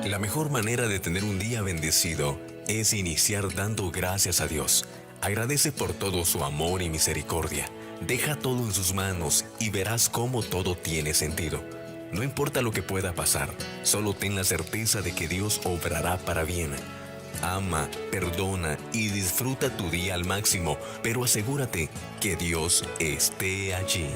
La mejor manera de tener un día bendecido es iniciar dando gracias a Dios. Agradece por todo su amor y misericordia. Deja todo en sus manos y verás cómo todo tiene sentido. No importa lo que pueda pasar, solo ten la certeza de que Dios obrará para bien. Ama, perdona y disfruta tu día al máximo, pero asegúrate que Dios esté allí.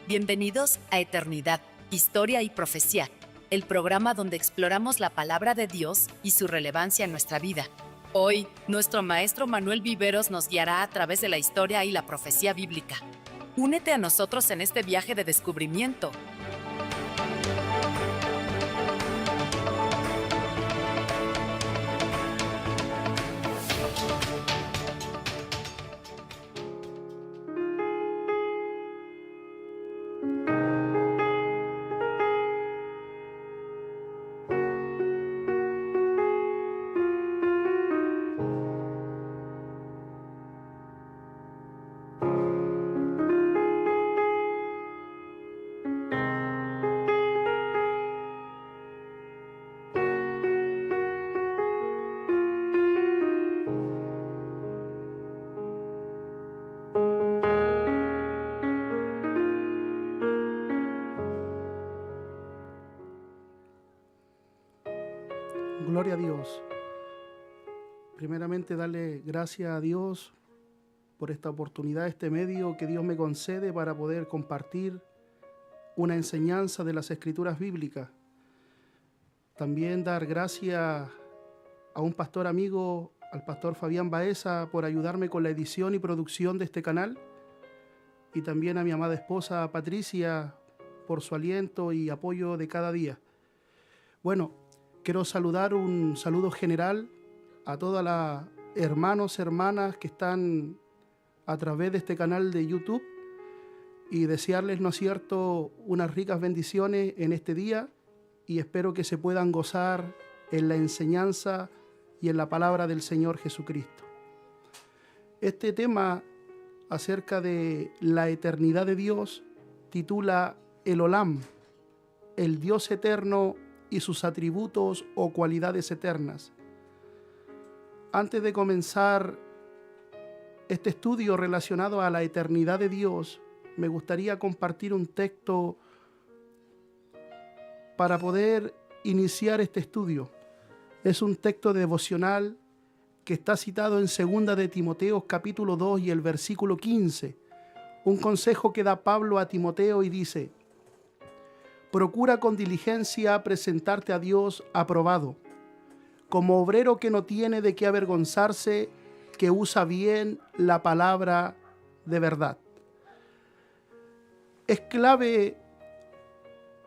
Bienvenidos a Eternidad, Historia y Profecía, el programa donde exploramos la palabra de Dios y su relevancia en nuestra vida. Hoy, nuestro maestro Manuel Viveros nos guiará a través de la historia y la profecía bíblica. Únete a nosotros en este viaje de descubrimiento. Gloria a Dios. Primeramente, darle gracias a Dios por esta oportunidad, este medio que Dios me concede para poder compartir una enseñanza de las Escrituras bíblicas. También dar gracias a un pastor amigo, al pastor Fabián Baeza, por ayudarme con la edición y producción de este canal. Y también a mi amada esposa Patricia por su aliento y apoyo de cada día. Bueno, quiero saludar un saludo general a todas las hermanas que están a través de este canal de YouTube y desearles, ¿no es cierto?, unas ricas bendiciones en este día y espero que se puedan gozar en la enseñanza y en la palabra del Señor Jesucristo. Este tema acerca de la eternidad de Dios titula El Olam, el Dios eterno y sus atributos o cualidades eternas. Antes de comenzar este estudio relacionado a la eternidad de Dios, me gustaría compartir un texto para poder iniciar este estudio. Es un texto devocional que está citado en 2 de Timoteo capítulo 2 y el versículo 15. Un consejo que da Pablo a Timoteo y dice: procura con diligencia presentarte a Dios aprobado, como obrero que no tiene de qué avergonzarse, que usa bien la palabra de verdad. Es clave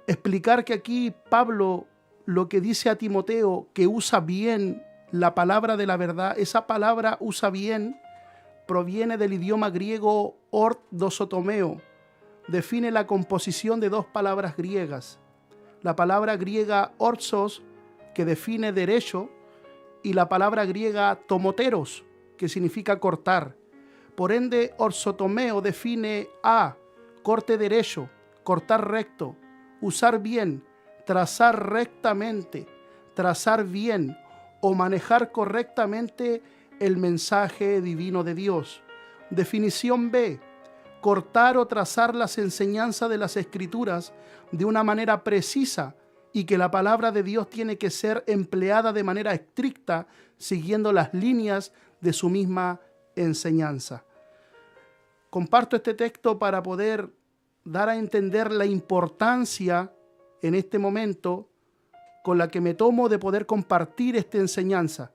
explicar que aquí Pablo lo que dice a Timoteo, que usa bien la palabra de la verdad, esa palabra usa bien, proviene del idioma griego ordosotomeo. Define la composición de dos palabras griegas. La palabra griega orsos, que define derecho, y la palabra griega tomoteros, que significa cortar. Por ende, orsotomeo define corte derecho, cortar recto, usar bien, trazar rectamente, trazar bien o manejar correctamente el mensaje divino de Dios. Definición B: cortar o trazar las enseñanzas de las Escrituras de una manera precisa y que la palabra de Dios tiene que ser empleada de manera estricta, siguiendo las líneas de su misma enseñanza. Comparto este texto para poder dar a entender la importancia en este momento con la que me tomo de poder compartir esta enseñanza.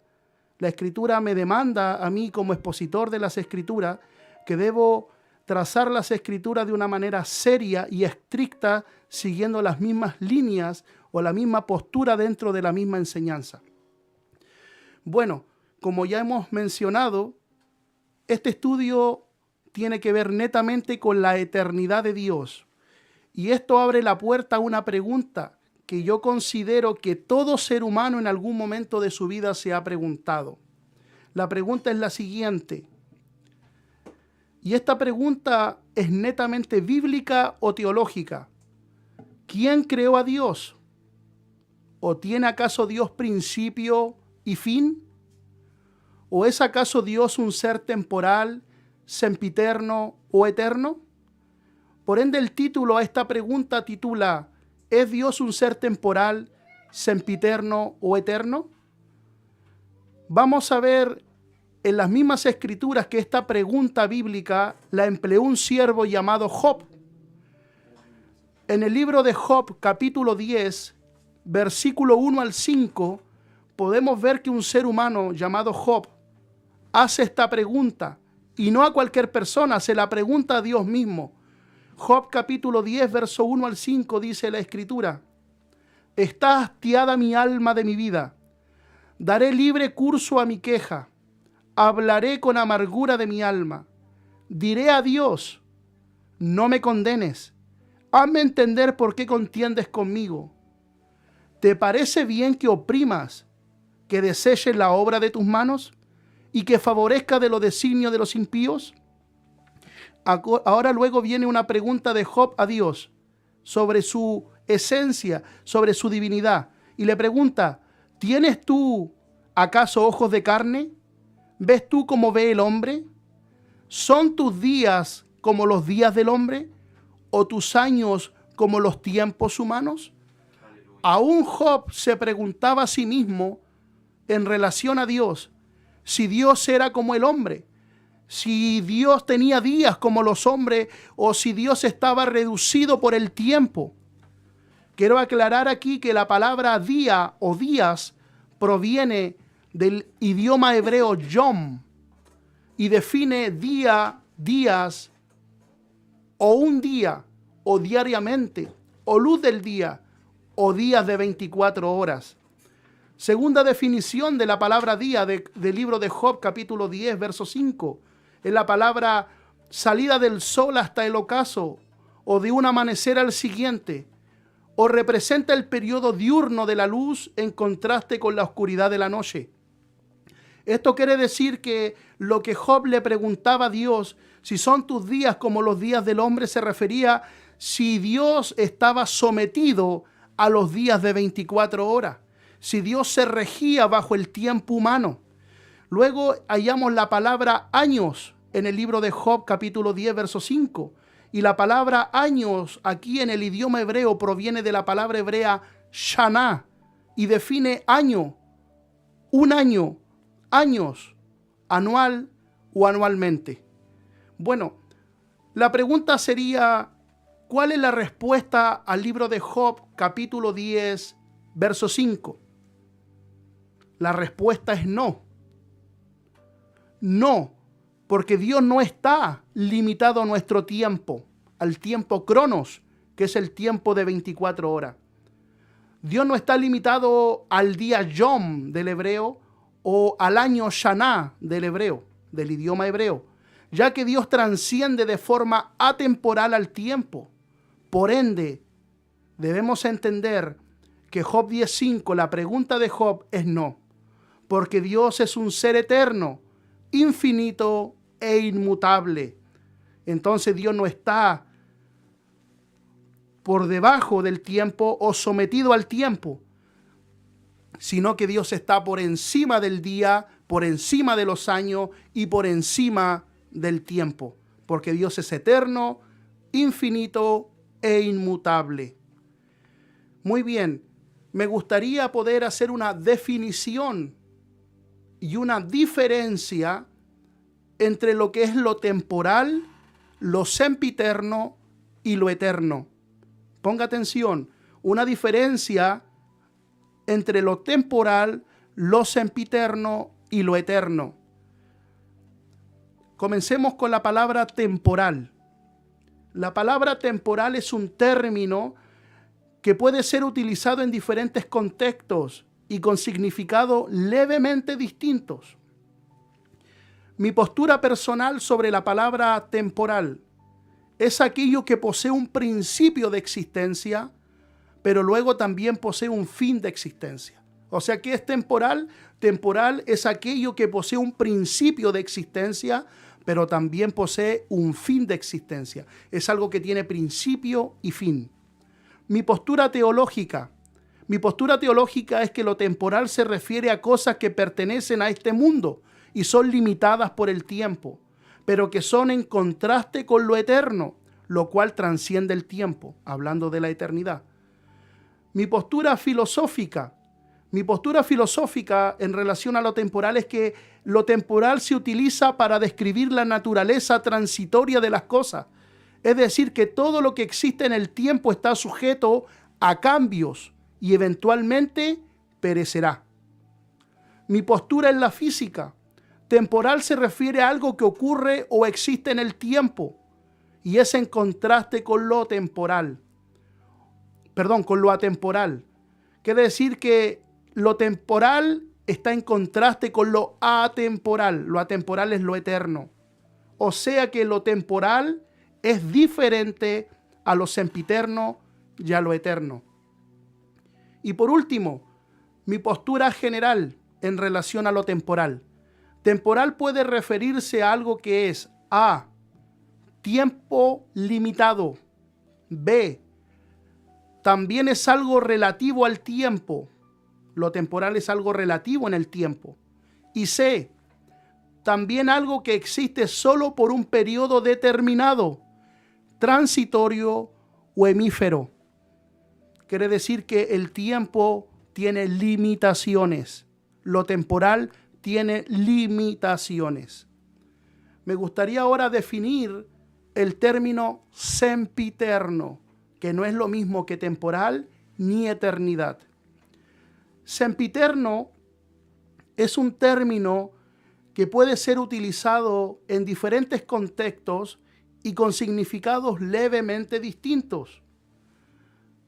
La Escritura me demanda a mí como expositor de las Escrituras que debo trazar las Escrituras de una manera seria y estricta, siguiendo las mismas líneas o la misma postura dentro de la misma enseñanza. Bueno, como ya hemos mencionado, este estudio tiene que ver netamente con la eternidad de Dios. Y esto abre la puerta a una pregunta que yo considero que todo ser humano en algún momento de su vida se ha preguntado. La pregunta es la siguiente. Y esta pregunta es netamente bíblica o teológica. ¿Quién creó a Dios? ¿O tiene acaso Dios principio y fin? ¿O es acaso Dios un ser temporal, sempiterno o eterno? Por ende, el título a esta pregunta titula: ¿es Dios un ser temporal, sempiterno o eterno? Vamos a ver en las mismas escrituras que esta pregunta bíblica la empleó un siervo llamado Job. En el libro de Job, capítulo 10, versículo 1 al 5, podemos ver que un ser humano llamado Job hace esta pregunta, y no a cualquier persona, se la pregunta a Dios mismo. Job capítulo 10, verso 1 al 5 dice la escritura: está hastiada mi alma de mi vida, daré libre curso a mi queja, hablaré con amargura de mi alma, diré a Dios, no me condenes, hazme entender por qué contiendes conmigo. ¿Te parece bien que oprimas, que deseches la obra de tus manos y que favorezca de los designios de los impíos? Ahora luego viene una pregunta de Job a Dios sobre su esencia, sobre su divinidad. Y le pregunta: ¿tienes tú acaso ojos de carne? ¿Ves tú como ve el hombre? ¿Son tus días como los días del hombre? ¿O tus años como los tiempos humanos? Aleluya. Aún Job se preguntaba a sí mismo en relación a Dios, si Dios era como el hombre, si Dios tenía días como los hombres, o si Dios estaba reducido por el tiempo. Quiero aclarar aquí que la palabra día o días proviene del idioma hebreo yom y define día, días, o un día, o diariamente, o luz del día, o días de 24 horas. Segunda definición de la palabra día del libro de Job, capítulo 10, verso 5. Es la palabra salida del sol hasta el ocaso, o de un amanecer al siguiente, o representa el periodo diurno de la luz en contraste con la oscuridad de la noche. Esto quiere decir que lo que Job le preguntaba a Dios, si son tus días como los días del hombre, se refería si Dios estaba sometido a los días de 24 horas, si Dios se regía bajo el tiempo humano. Luego hallamos la palabra años en el libro de Job, capítulo 10, verso 5. Y la palabra años aquí en el idioma hebreo proviene de la palabra hebrea shana y define año, un año, años, anual o anualmente. Bueno, la pregunta sería: ¿cuál es la respuesta al libro de Job, capítulo 10, verso 5? La respuesta es no. No, porque Dios no está limitado a nuestro tiempo, al tiempo cronos, que es el tiempo de 24 horas. Dios no está limitado al día yom del hebreo o al año shana del hebreo, del idioma hebreo, ya que Dios transciende de forma atemporal al tiempo. Por ende, debemos entender que Job 10:5, la pregunta de Job es no, porque Dios es un ser eterno, infinito e inmutable. Entonces Dios no está por debajo del tiempo o sometido al tiempo, sino que Dios está por encima del día, por encima de los años y por encima del tiempo, porque Dios es eterno, infinito e inmutable. Muy bien, me gustaría poder hacer una definición y una diferencia entre lo que es lo temporal, lo sempiterno y lo eterno. Ponga atención, una diferencia entre lo temporal, lo sempiterno y lo eterno. Comencemos con la palabra temporal. La palabra temporal es un término que puede ser utilizado en diferentes contextos y con significados levemente distintos. Mi postura personal sobre la palabra temporal es aquello que posee un principio de existencia, pero luego también posee un fin de existencia. O sea, ¿qué es temporal? Temporal es aquello que posee un principio de existencia, pero también posee un fin de existencia. Es algo que tiene principio y fin. Mi postura teológica es que lo temporal se refiere a cosas que pertenecen a este mundo y son limitadas por el tiempo, pero que son en contraste con lo eterno, lo cual trasciende el tiempo, hablando de la eternidad. Mi postura filosófica en relación a lo temporal es que lo temporal se utiliza para describir la naturaleza transitoria de las cosas. Es decir, que todo lo que existe en el tiempo está sujeto a cambios y eventualmente perecerá. Mi postura en la física. Temporal se refiere a algo que ocurre o existe en el tiempo y es en contraste con lo atemporal. Quiere decir que lo temporal está en contraste con lo atemporal. Lo atemporal es lo eterno. O sea que lo temporal es diferente a lo sempiterno y a lo eterno. Y por último, mi postura general en relación a lo temporal. Temporal puede referirse a algo que es A, tiempo limitado. B, también es algo relativo al tiempo. Lo temporal es algo relativo en el tiempo. Y C, también algo que existe solo por un periodo determinado, transitorio o hemífero. Quiere decir que el tiempo tiene limitaciones. Lo temporal tiene limitaciones. Me gustaría ahora definir el término sempiterno, que no es lo mismo que temporal ni eternidad. Sempiterno es un término que puede ser utilizado en diferentes contextos y con significados levemente distintos.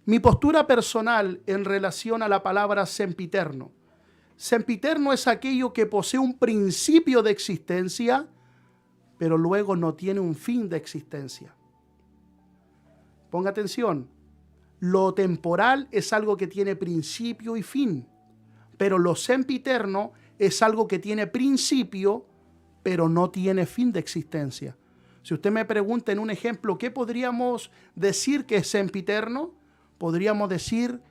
Mi postura personal en relación a la palabra sempiterno. Sempiterno es aquello que posee un principio de existencia, pero luego no tiene un fin de existencia. Ponga atención. Lo temporal es algo que tiene principio y fin, pero lo sempiterno es algo que tiene principio, pero no tiene fin de existencia. Si usted me pregunta en un ejemplo, ¿qué podríamos decir que es sempiterno? Podríamos decir,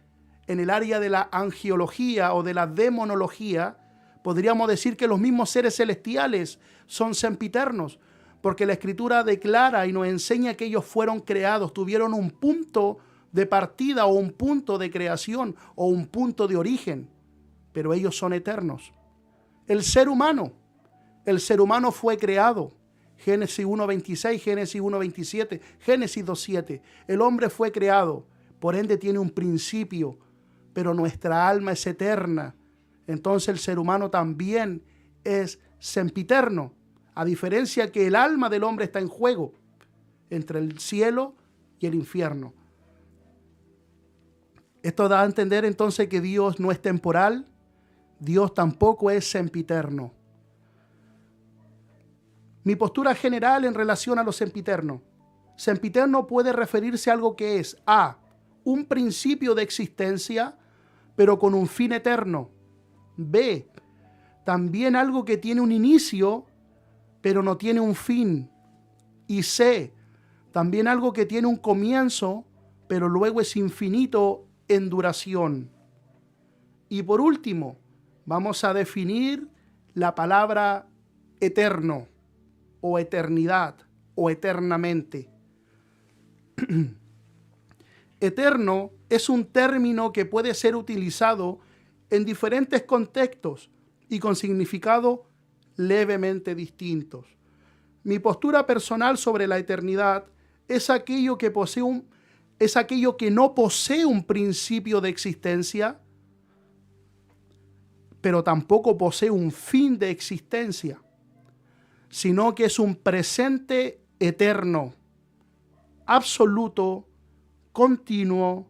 en el área de la angiología o de la demonología, podríamos decir que los mismos seres celestiales son sempiternos, porque la Escritura declara y nos enseña que ellos fueron creados, tuvieron un punto de partida o un punto de creación o un punto de origen, pero ellos son eternos. El ser humano fue creado. Génesis 1:26, Génesis 1:27, Génesis 2:7. El hombre fue creado, por ende tiene un principio, pero nuestra alma es eterna. Entonces el ser humano también es sempiterno, a diferencia que el alma del hombre está en juego entre el cielo y el infierno. Esto da a entender entonces que Dios no es temporal, Dios tampoco es sempiterno. Mi postura general en relación a lo sempiterno. Sempiterno puede referirse a algo que es A, un principio de existencia, pero con un fin eterno. B, también algo que tiene un inicio, pero no tiene un fin. Y C, también algo que tiene un comienzo, pero luego es infinito en duración. Y por último, vamos a definir la palabra eterno, o eternidad, o eternamente. Eterno es un término que puede ser utilizado en diferentes contextos y con significados levemente distintos. Mi postura personal sobre la eternidad es aquello que no posee un principio de existencia, pero tampoco posee un fin de existencia, sino que es un presente eterno, absoluto, continuo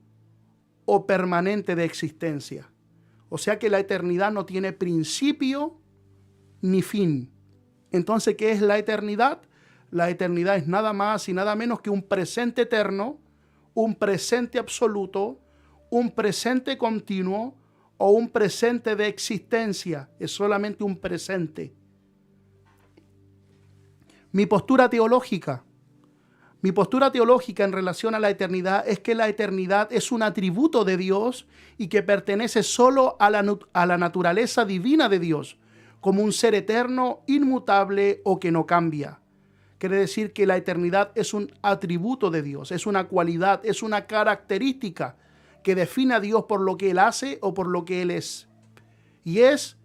o permanente de existencia. O sea que la eternidad no tiene principio ni fin. Entonces, ¿qué es la eternidad? La eternidad es nada más y nada menos que un presente eterno, un presente absoluto, un presente continuo o un presente de existencia. Es solamente un presente. Mi postura teológica en relación a la eternidad es que la eternidad es un atributo de Dios y que pertenece solo a la naturaleza divina de Dios, como un ser eterno, inmutable o que no cambia. Quiere decir que la eternidad es un atributo de Dios, es una cualidad, es una característica que define a Dios por lo que Él hace o por lo que Él es. Y es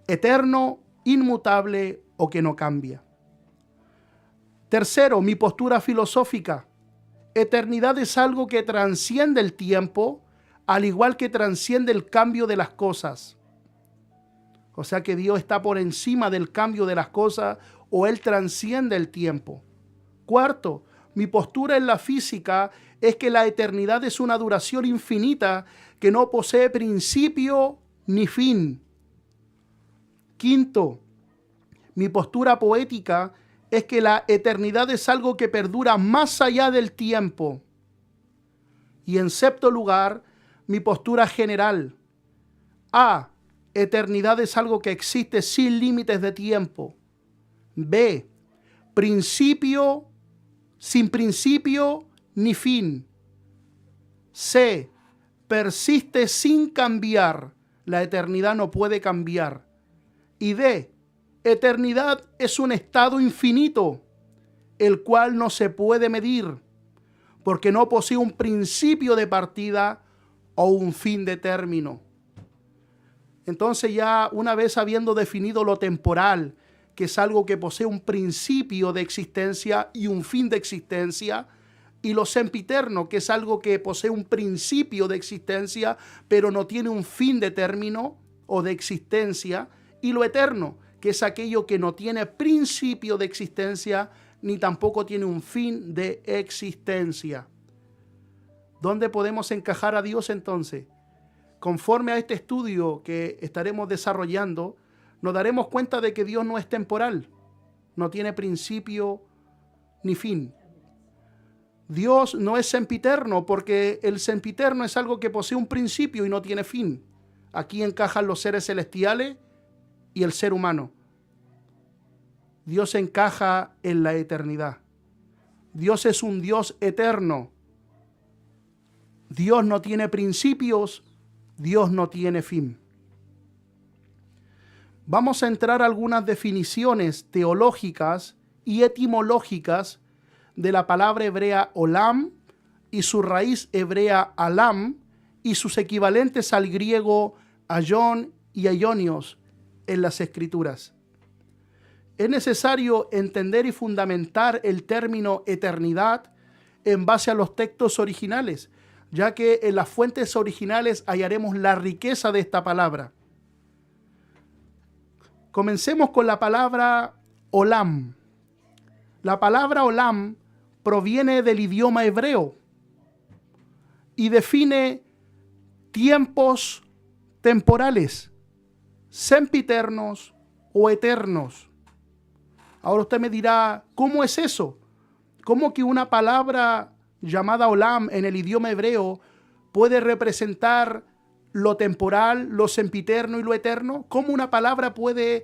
eterno, inmutable o que no cambia. Tercero, mi postura filosófica. Eternidad es algo que trasciende el tiempo, al igual que trasciende el cambio de las cosas. O sea que Dios está por encima del cambio de las cosas o Él trasciende el tiempo. Cuarto, mi postura en la física es que la eternidad es una duración infinita que no posee principio ni fin. Quinto, mi postura poética es que la eternidad es algo que perdura más allá del tiempo. Y en sexto lugar, mi postura general. A. Eternidad es algo que existe sin límites de tiempo. B. Principio, sin principio ni fin. C. Persiste sin cambiar. La eternidad no puede cambiar. Y D. Eternidad es un estado infinito, el cual no se puede medir, porque no posee un principio de partida o un fin de término. Entonces ya una vez habiendo definido lo temporal, que es algo que posee un principio de existencia y un fin de existencia, y lo sempiterno, que es algo que posee un principio de existencia, pero no tiene un fin de término o de existencia, y lo eterno, que es aquello que no tiene principio de existencia, ni tampoco tiene un fin de existencia. ¿Dónde podemos encajar a Dios entonces? Conforme a este estudio que estaremos desarrollando, nos daremos cuenta de que Dios no es temporal, no tiene principio ni fin. Dios no es sempiterno, porque el sempiterno es algo que posee un principio y no tiene fin. Aquí encajan los seres celestiales y el ser humano. Dios encaja en la eternidad. Dios es un Dios eterno. Dios no tiene principios, Dios no tiene fin. Vamos a entrar a algunas definiciones teológicas y etimológicas de la palabra hebrea olam y su raíz hebrea alam y sus equivalentes al griego aion y aionios en las Escrituras. Es necesario entender y fundamentar el término eternidad en base a los textos originales, ya que en las fuentes originales hallaremos la riqueza de esta palabra. Comencemos con la palabra olam. La palabra olam proviene del idioma hebreo y define tiempos temporales, sempiternos o eternos. Ahora usted me dirá, ¿cómo es eso? ¿Cómo que una palabra llamada olam en el idioma hebreo puede representar lo temporal, lo sempiterno y lo eterno? ¿Cómo una palabra puede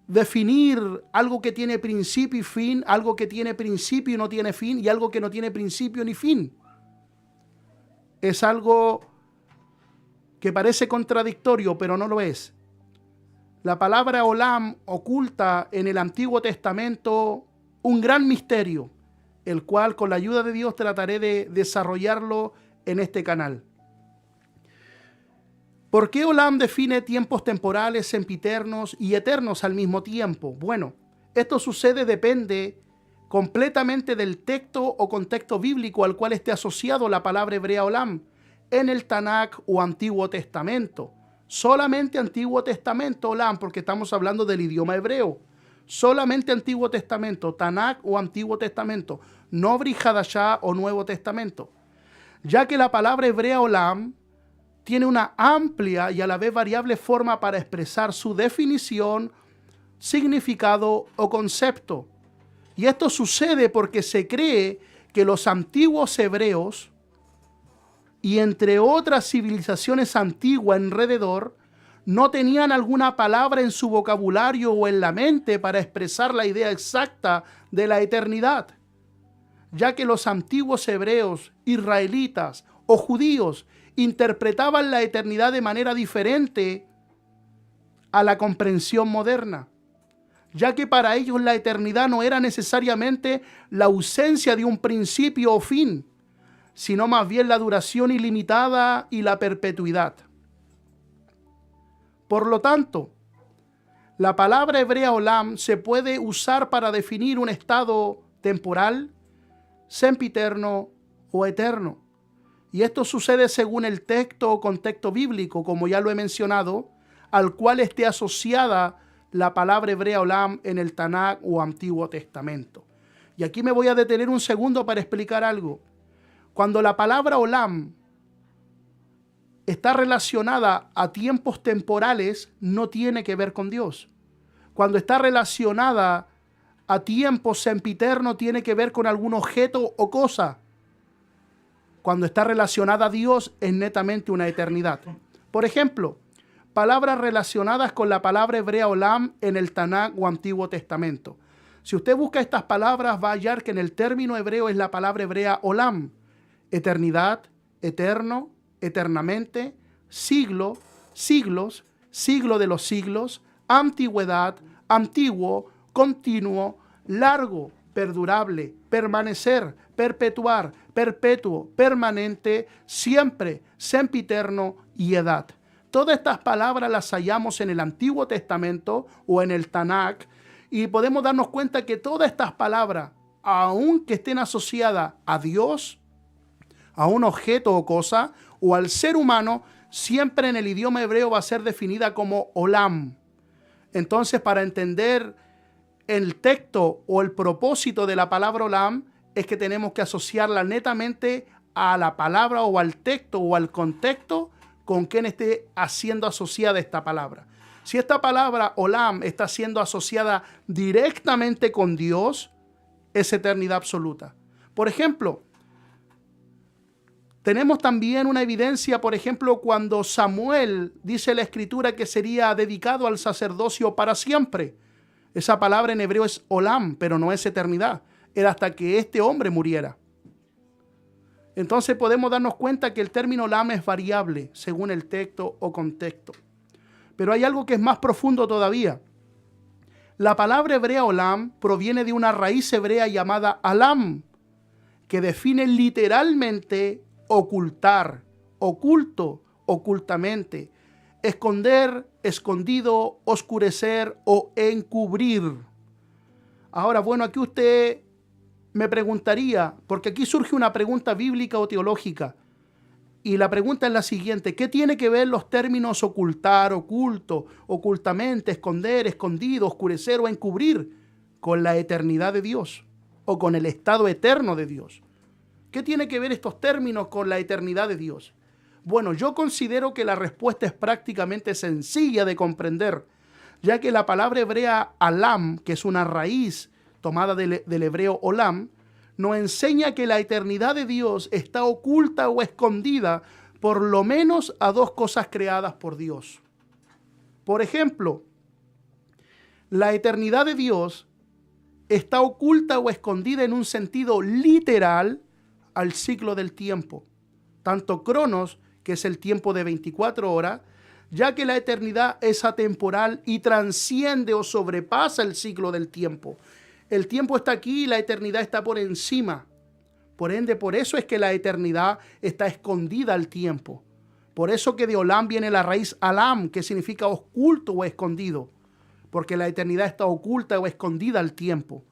definir algo que tiene principio y fin, algo que tiene principio y no tiene fin, y algo que no tiene principio ni fin? Es algo que parece contradictorio, pero no lo es. La palabra olam oculta en el Antiguo Testamento un gran misterio, el cual con la ayuda de Dios trataré de desarrollarlo en este canal. ¿Por qué olam define tiempos temporales, sempiternos y eternos al mismo tiempo? Bueno, esto depende completamente del texto o contexto bíblico al cual esté asociado la palabra hebrea olam en el Tanakh o Antiguo Testamento. Solamente Antiguo Testamento olam, porque estamos hablando del idioma hebreo. Solamente Antiguo Testamento, Tanakh o Antiguo Testamento, no Brit Hadashah o Nuevo Testamento. Ya que la palabra hebrea olam tiene una amplia y a la vez variable forma para expresar su definición significado o concepto. Y esto sucede porque se cree que los antiguos hebreos y entre otras civilizaciones antiguas alrededor no tenían alguna palabra en su vocabulario o en la mente para expresar la idea exacta de la eternidad, ya que los antiguos hebreos, israelitas o judíos interpretaban la eternidad de manera diferente a la comprensión moderna, ya que para ellos la eternidad no era necesariamente la ausencia de un principio o fin, sino más bien la duración ilimitada y la perpetuidad. Por lo tanto, la palabra hebrea olam se puede usar para definir un estado temporal, sempiterno o eterno. Y esto sucede según el texto o contexto bíblico, como ya lo he mencionado, al cual esté asociada la palabra hebrea olam en el Tanaj o Antiguo Testamento. Y aquí me voy a detener un segundo para explicar algo. Cuando la palabra olam está relacionada a tiempos temporales, no tiene que ver con Dios. Cuando está relacionada a tiempos sempiterno, tiene que ver con algún objeto o cosa. Cuando está relacionada a Dios, es netamente una eternidad. Por ejemplo, palabras relacionadas con la palabra hebrea olam en el Tanaj o Antiguo Testamento. Si usted busca estas palabras, va a hallar que en el término hebreo es la palabra hebrea olam: eternidad, eterno, eternamente, siglo, siglos, siglo de los siglos, antigüedad, antiguo, continuo, largo, perdurable, permanecer, perpetuar, perpetuo, permanente, siempre, sempiterno y edad. Todas estas palabras las hallamos en el Antiguo Testamento o en el Tanaj, y podemos darnos cuenta que todas estas palabras, aunque estén asociadas a Dios, a un objeto o cosa, o al ser humano, siempre en el idioma hebreo va a ser definida como olam. Entonces, para entender el texto o el propósito de la palabra olam, es que tenemos que asociarla netamente a la palabra o al texto o al contexto con quien esté siendo asociada esta palabra. Si esta palabra olam está siendo asociada directamente con Dios, es eternidad absoluta. Por ejemplo, tenemos también una evidencia, por ejemplo, cuando Samuel dice la Escritura que sería dedicado al sacerdocio para siempre. Esa palabra en hebreo es olam, pero no es eternidad. Era hasta que este hombre muriera. Entonces podemos darnos cuenta que el término olam es variable según el texto o contexto. Pero hay algo que es más profundo todavía. La palabra hebrea olam proviene de una raíz hebrea llamada alam, que define literalmente ocultar, oculto, ocultamente, esconder, escondido, oscurecer o encubrir. Ahora, bueno, aquí usted me preguntaría, porque aquí surge una pregunta bíblica o teológica, y la pregunta es la siguiente: ¿qué tiene que ver los términos ocultar, oculto, ocultamente, esconder, escondido, oscurecer o encubrir con la eternidad de Dios o con el estado eterno de Dios? ¿Qué tiene que ver estos términos con la eternidad de Dios? Bueno, yo considero que la respuesta es prácticamente sencilla de comprender, ya que la palabra hebrea alam, que es una raíz tomada del hebreo olam, nos enseña que la eternidad de Dios está oculta o escondida por lo menos a dos cosas creadas por Dios. Por ejemplo, la eternidad de Dios está oculta o escondida en un sentido literal al ciclo del tiempo, tanto cronos, que es el tiempo de 24 horas, ya que la eternidad es atemporal y transciende o sobrepasa el ciclo del tiempo. El tiempo está aquí y la eternidad está por encima. Por ende, por eso es que la eternidad está escondida al tiempo. Por eso que de olam viene la raíz alam, que significa oculto o escondido, porque la eternidad está oculta o escondida al tiempo.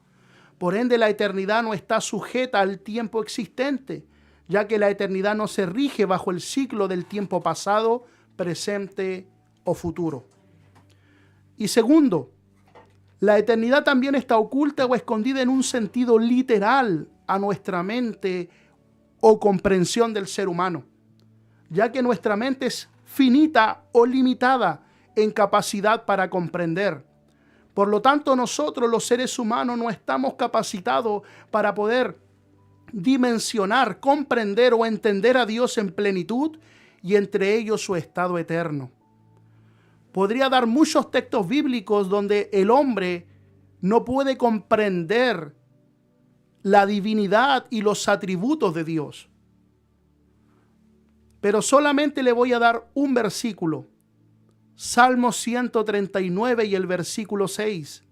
Por ende, la eternidad no está sujeta al tiempo existente, ya que la eternidad no se rige bajo el ciclo del tiempo pasado, presente o futuro. Y segundo, la eternidad también está oculta o escondida en un sentido literal a nuestra mente o comprensión del ser humano, ya que nuestra mente es finita o limitada en capacidad para comprender. Por lo tanto, nosotros los seres humanos no estamos capacitados para poder dimensionar, comprender o entender a Dios en plenitud y entre ellos su estado eterno. Podría dar muchos textos bíblicos donde el hombre no puede comprender la divinidad y los atributos de Dios. Pero solamente le voy a dar un versículo. Salmo 139 y el versículo 6,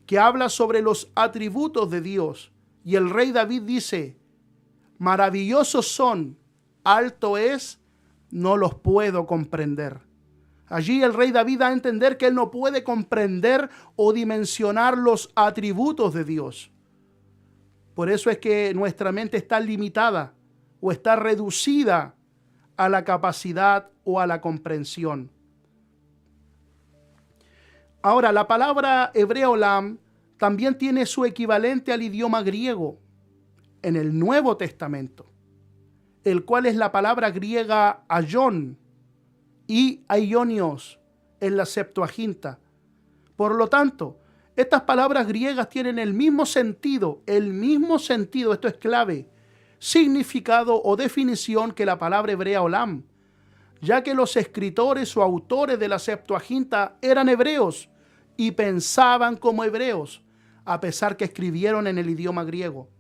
que habla sobre los atributos de Dios. Y el rey David dice: maravillosos son, alto es, no los puedo comprender. Allí el rey David da a entender que él no puede comprender o dimensionar los atributos de Dios. Por eso es que nuestra mente está limitada o está reducida a la capacidad o a la comprensión. Ahora, la palabra hebrea olam también tiene su equivalente al idioma griego en el Nuevo Testamento, el cual es la palabra griega aion y aionios en la Septuaginta. Por lo tanto, estas palabras griegas tienen el mismo sentido, esto es clave, significado o definición que la palabra hebrea olam, ya que los escritores o autores de la Septuaginta eran hebreos y pensaban como hebreos, a pesar que escribieron en el idioma griego.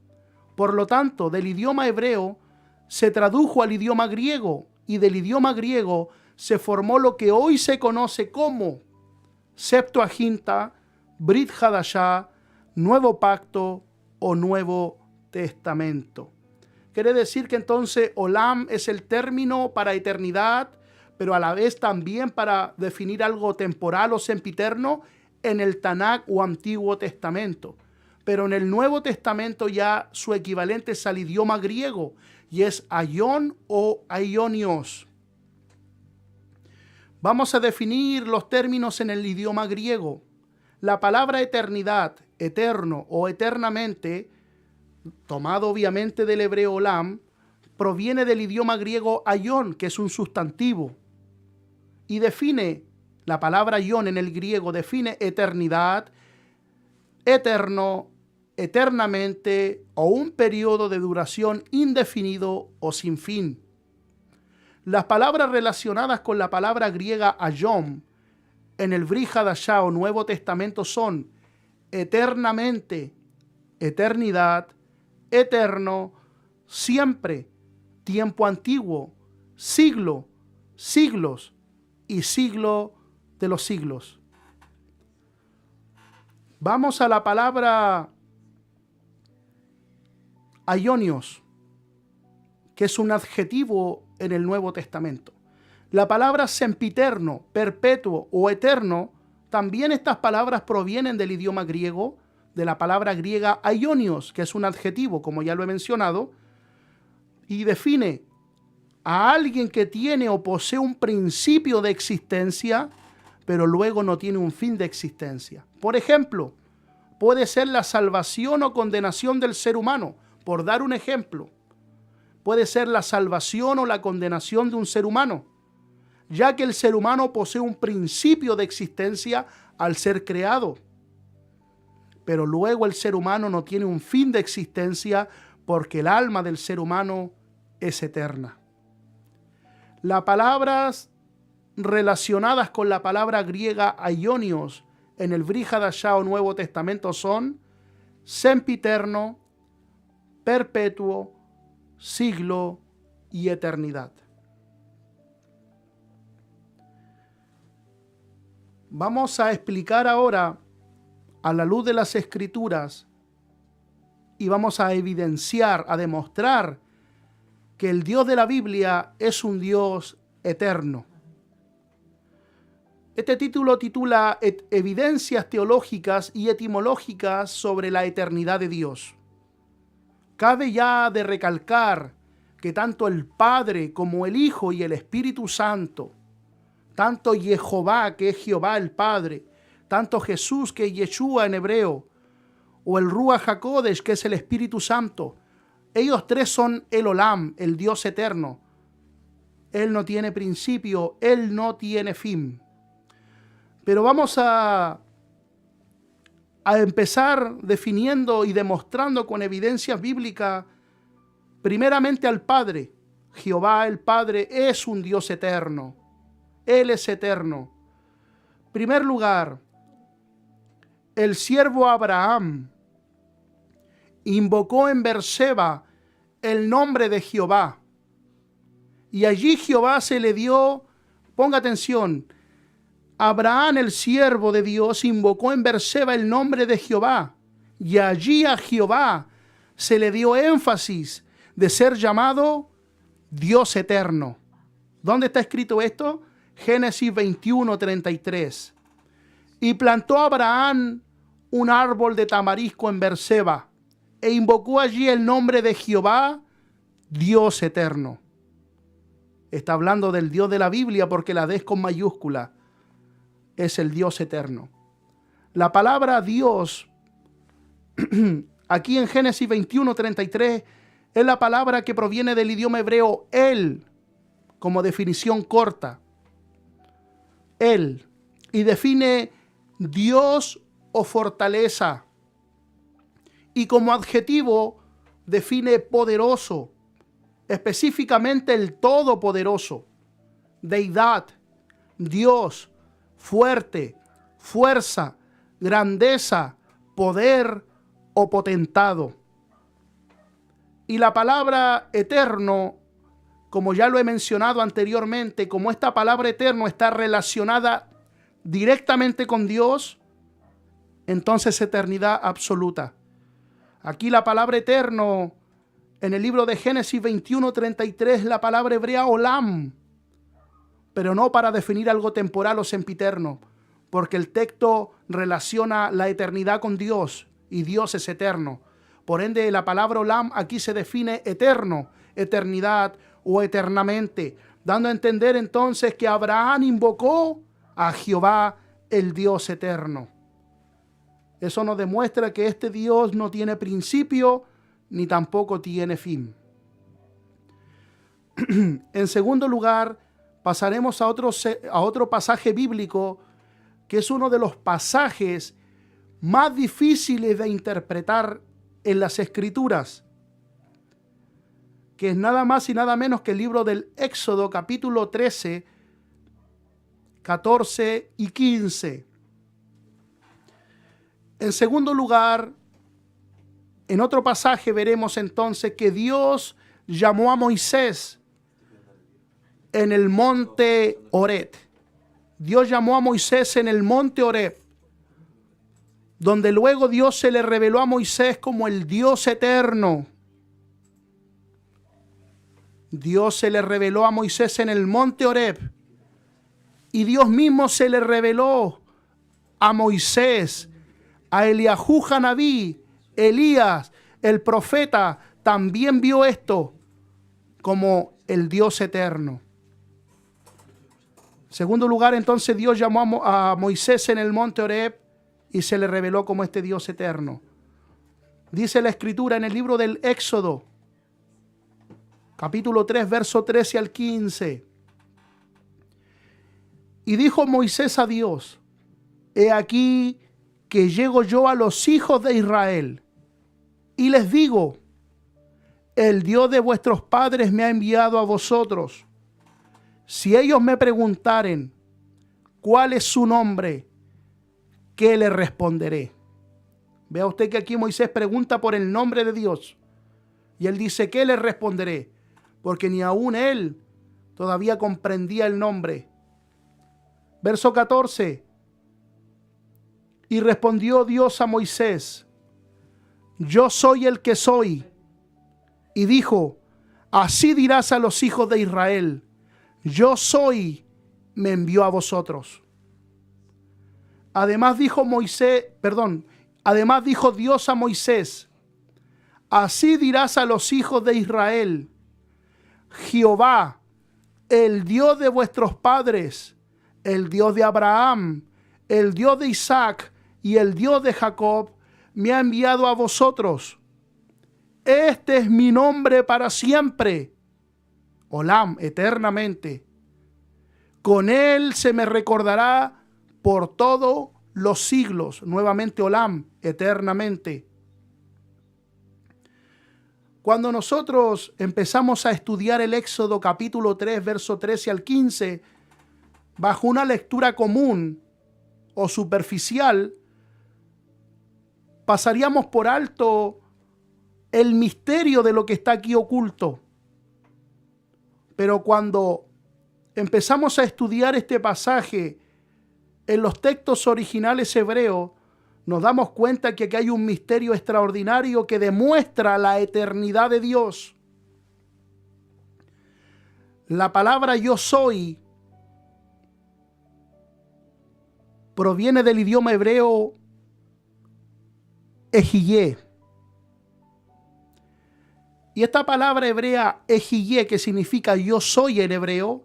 Por lo tanto, del idioma hebreo se tradujo al idioma griego y del idioma griego se formó lo que hoy se conoce como Septuaginta, Brit Hadashah, Nuevo Pacto o Nuevo Testamento. Quiere decir que entonces olam es el término para eternidad, pero a la vez también para definir algo temporal o sempiterno en el Tanakh o Antiguo Testamento. Pero en el Nuevo Testamento ya su equivalente es al idioma griego y es aion o aionios. Vamos a definir los términos en el idioma griego. La palabra eternidad, eterno o eternamente, tomado obviamente del hebreo olam, proviene del idioma griego aion, que es un sustantivo, y define, la palabra aion en el griego define eternidad, eterno, eternamente o un periodo de duración indefinido o sin fin. Las palabras relacionadas con la palabra griega aion en el Brit Hadashah o Nuevo Testamento son eternamente, eternidad, eterno, siempre, tiempo antiguo, siglo, siglos y siglo de los siglos. Vamos a la palabra aionios, que es un adjetivo en el Nuevo Testamento. La palabra sempiterno, perpetuo o eterno, también estas palabras provienen del idioma griego, de la palabra griega aionios, que es un adjetivo, como ya lo he mencionado, y define a alguien que tiene o posee un principio de existencia, pero luego no tiene un fin de existencia. Por ejemplo, puede ser la salvación o condenación del ser humano, por dar un ejemplo. Puede ser la salvación o la condenación de un ser humano, ya que el ser humano posee un principio de existencia al ser creado. Pero luego el ser humano no tiene un fin de existencia porque el alma del ser humano es eterna. Las palabras relacionadas con la palabra griega aionios en el Brit Hadashah o Nuevo Testamento son sempiterno, perpetuo, siglo y eternidad. Vamos a explicar ahora a la luz de las Escrituras y vamos a evidenciar, a demostrar que el Dios de la Biblia es un Dios eterno. Este título titula Evidencias teológicas y etimológicas sobre la eternidad de Dios. Cabe ya de recalcar que tanto el Padre como el Hijo y el Espíritu Santo, tanto Jehová, que es Jehová el Padre, tanto Jesús, que es Yeshua en hebreo, o el Ruach HaKodesh, que es el Espíritu Santo, ellos tres son el Olam, el Dios eterno. Él no tiene principio, Él no tiene fin. Pero vamos a a empezar definiendo y demostrando con evidencias bíblicas, primeramente al Padre. Jehová el Padre es un Dios eterno. Él es eterno. En primer lugar, el siervo Abraham invocó en Berseba el nombre de Jehová. Y allí Jehová se le dio, ponga atención, Abraham, el siervo de Dios, invocó en Berseba el nombre de Jehová. Y allí a Jehová se le dio énfasis de ser llamado Dios eterno. ¿Dónde está escrito esto? Génesis 21:33. Y plantó Abraham un árbol de tamarisco en Berseba, e invocó allí el nombre de Jehová, Dios eterno. Está hablando del Dios de la Biblia porque la D es con mayúscula. Es el Dios eterno. La palabra Dios, aquí en Génesis 21:33, es la palabra que proviene del idioma hebreo El, como definición corta. El, y define Dios o fortaleza. Y como adjetivo define poderoso, específicamente el todopoderoso, deidad, Dios, fuerte, fuerza, grandeza, poder o potentado. Y la palabra eterno, como ya lo he mencionado anteriormente, como esta palabra eterno está relacionada directamente con Dios, entonces eternidad absoluta. Aquí la palabra eterno, en el libro de Génesis 21:33, la palabra hebrea olam, pero no para definir algo temporal o sempiterno, porque el texto relaciona la eternidad con Dios y Dios es eterno. Por ende, la palabra olam aquí se define eterno, eternidad o eternamente, dando a entender entonces que Abraham invocó a Jehová, el Dios eterno. Eso nos demuestra que este Dios no tiene principio ni tampoco tiene fin. En segundo lugar, pasaremos a otro pasaje bíblico que es uno de los pasajes más difíciles de interpretar en las Escrituras, que es nada más y nada menos que el libro del Éxodo, capítulo 13, 14 y 15. En segundo lugar, en otro pasaje veremos entonces que Dios llamó a Moisés en el monte Horeb. Dios llamó a Moisés en el monte Horeb, donde luego Dios se le reveló a Moisés como el Dios eterno. Dios se le reveló a Moisés en el monte Horeb, y Dios mismo se le reveló a Moisés, a Eliahú Hanabí, Elías, el profeta, también vio esto como el Dios eterno. En segundo lugar, entonces Dios llamó a Moisés en el monte Horeb y se le reveló como este Dios eterno. Dice la Escritura en el libro del Éxodo, capítulo 3, verso 13 al 15. Y dijo Moisés a Dios: he aquí que llego yo a los hijos de Israel, y les digo: el Dios de vuestros padres me ha enviado a vosotros. Si ellos me preguntaren cuál es su nombre, ¿qué le responderé? Vea usted que aquí Moisés pregunta por el nombre de Dios, y él dice: ¿qué le responderé? Porque ni aún él todavía comprendía el nombre. Verso 14. Y respondió Dios a Moisés: yo soy el que soy. Y dijo: así dirás a los hijos de Israel: yo soy, me envió a vosotros. Además dijo Dios a Moisés: así dirás a los hijos de Israel: Jehová, el Dios de vuestros padres, el Dios de Abraham, el Dios de Isaac y el Dios de Jacob, me ha enviado a vosotros. Este es mi nombre para siempre, Olam, eternamente. Con él se me recordará por todo los siglos. Nuevamente Olam, eternamente. Cuando nosotros empezamos a estudiar el Éxodo capítulo 3, verso 13 al 15, bajo una lectura común o superficial, pasaríamos por alto el misterio de lo que está aquí oculto. Pero cuando empezamos a estudiar este pasaje en los textos originales hebreos, nos damos cuenta que aquí hay un misterio extraordinario que demuestra la eternidad de Dios. La palabra yo soy proviene del idioma hebreo Ejiyé. Y esta palabra hebrea Ejiyé, que significa yo soy en hebreo,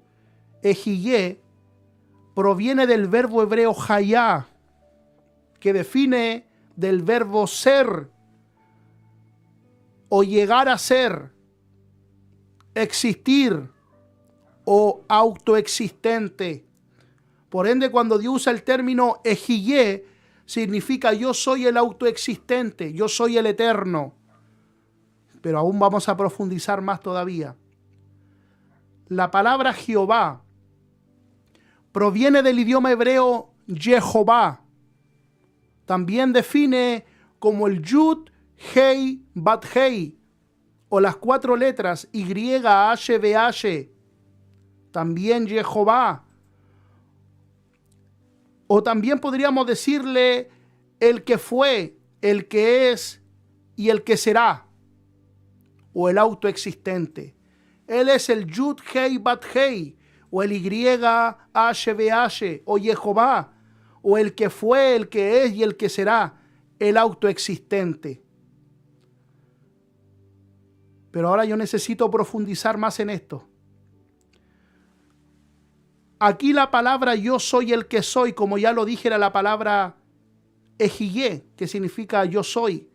Ejiyé, proviene del verbo hebreo hayá, que define del verbo ser o llegar a ser, existir o autoexistente. Por ende, cuando Dios usa el término Ejiyé, significa yo soy el autoexistente, yo soy el eterno. Pero aún vamos a profundizar más todavía. La palabra Jehová proviene del idioma hebreo Jehová. También define como el Yud, Hei, Bat Hei, o las 4 letras YHWH. También Jehová. O también podríamos decirle el que fue, el que es y el que será, o el autoexistente. Él es el Yud, Hei, Bat Hei, o el YHWH, o Jehová, o el que fue, el que es y el que será, el autoexistente. Pero ahora yo necesito profundizar más en esto. Aquí la palabra yo soy el que soy, como ya lo dije, era la palabra Ejiyé, que significa yo soy.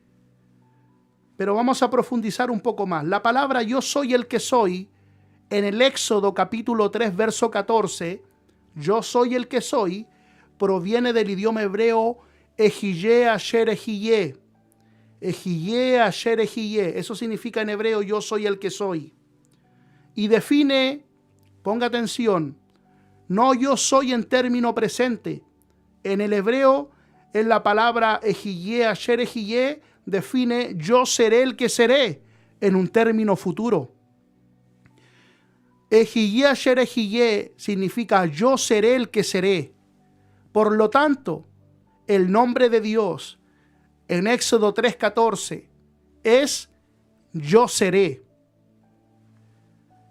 Pero vamos a profundizar un poco más. La palabra yo soy el que soy, en el Éxodo capítulo 3, verso 14, yo soy el que soy, proviene del idioma hebreo Ejiyé Asher Ejiyé. Ejiyé Asher Ejiyé. Eso significa en hebreo yo soy el que soy. Y define, ponga atención, no yo soy en término presente. En el hebreo, en la palabra Ejiyé Asher Ejiyé, define yo seré el que seré en un término futuro. Ejiyé Asher Ejiyé significa yo seré el que seré. Por lo tanto, el nombre de Dios en Éxodo 3:14 es yo seré.